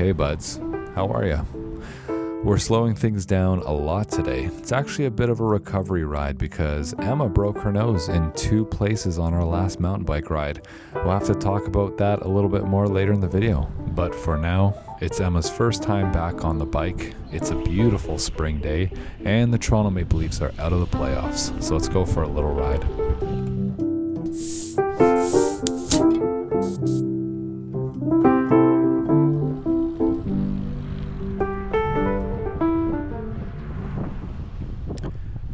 Hey buds, how are ya? We're slowing things down a lot today. It's actually a bit of a recovery ride because Emma broke her nose in 2 places on our last mountain bike ride. We'll have to talk about that a little bit more later in the video. But for now, it's Emma's first time back on the bike. It's a beautiful spring day and the Toronto Maple Leafs are out of the playoffs. So let's go for a little ride.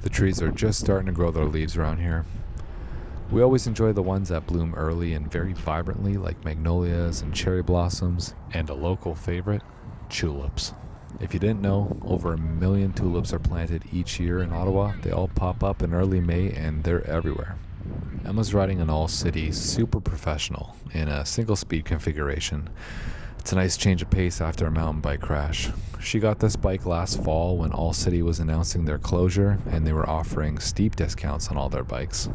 The trees are just starting to grow their leaves around here. We always enjoy the ones that bloom early and very vibrantly, like magnolias and cherry blossoms, and a local favorite, tulips. If you didn't know, over 1 million tulips are planted each year in Ottawa. They all pop up in early May and they're everywhere. Emma's riding an all-city super professional in a single-speed configuration. It's a nice change of pace after a mountain bike crash. She got this bike last fall when All City was announcing their closure and they were offering steep discounts on all their bikes.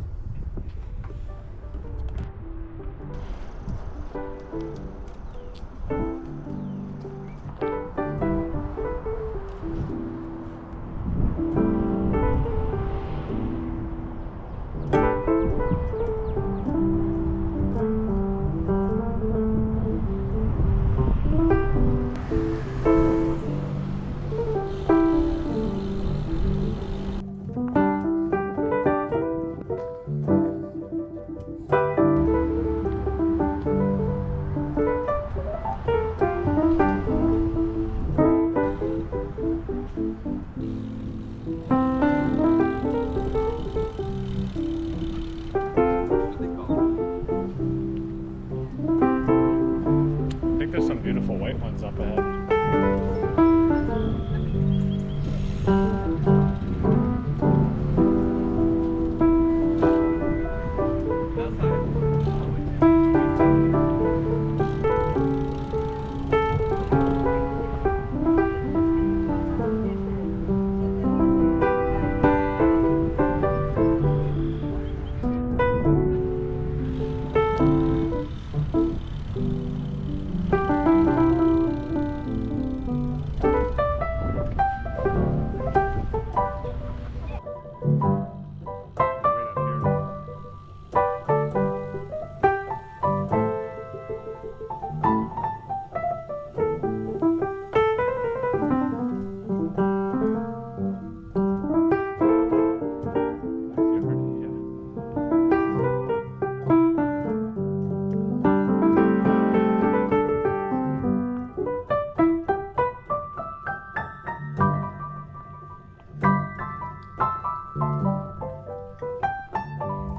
There's some beautiful white ones up ahead.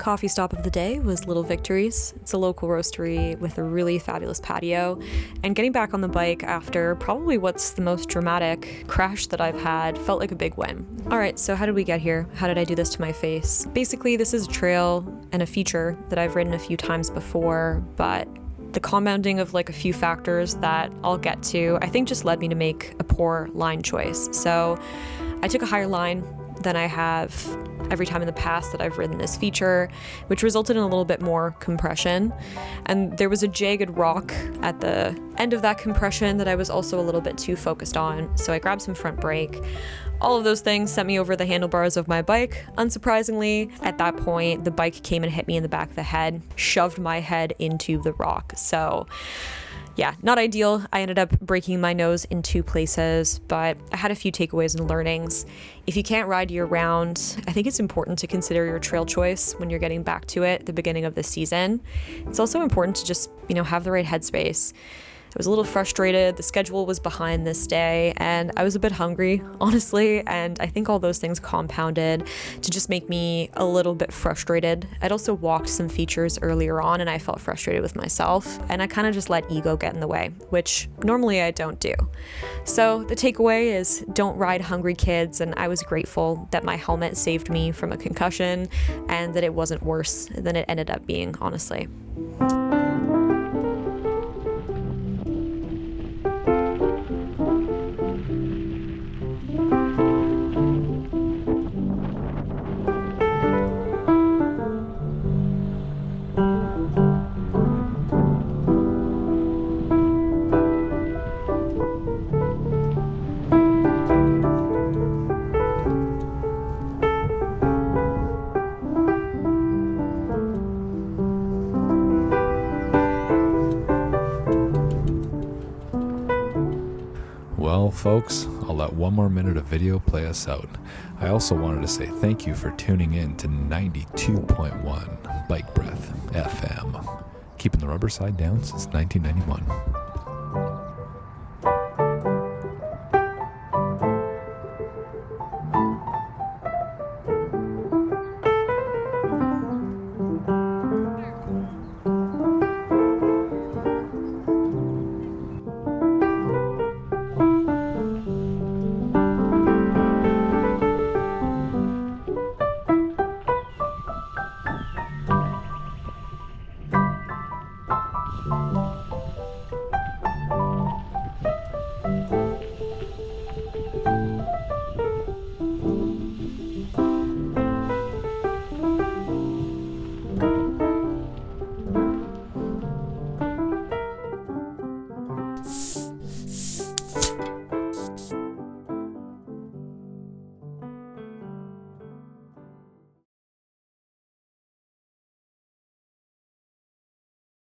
Coffee stop of the day was Little Victories. It's a local roastery with a really fabulous patio. And getting back on the bike after probably what's the most dramatic crash that I've had felt like a big win. All right, so how did we get here? How did I do this to my face? Basically, this is a trail and a feature that I've ridden a few times before, but the compounding of like a few factors that I'll get to, I think just led me to make a poor line choice. So I took a higher line than I have every time in the past that I've ridden this feature, which resulted in a little bit more compression. And there was a jagged rock at the end of that compression that I was also a little bit too focused on. So I grabbed some front brake. All of those things sent me over the handlebars of my bike. Unsurprisingly, at that point, the bike came and hit me in the back of the head, shoved my head into the rock. So yeah, not ideal. I ended up breaking my nose in 2 places, but I had a few takeaways and learnings. If you can't ride year round, I think it's important to consider your trail choice when you're getting back to it at the beginning of the season. It's also important to just, have the right headspace. I was a little frustrated. The schedule was behind this day and I was a bit hungry, honestly. And I think all those things compounded to just make me a little bit frustrated. I'd also walked some features earlier on and I felt frustrated with myself and I kind of just let ego get in the way, which normally I don't do. So the takeaway is don't ride hungry kids. And I was grateful that my helmet saved me from a concussion and that it wasn't worse than it ended up being, honestly. folks, I'll let one more minute of video play us out. I also wanted to say thank you for tuning in to 92.1 Bike Breath FM, keeping the rubber side down since 1991.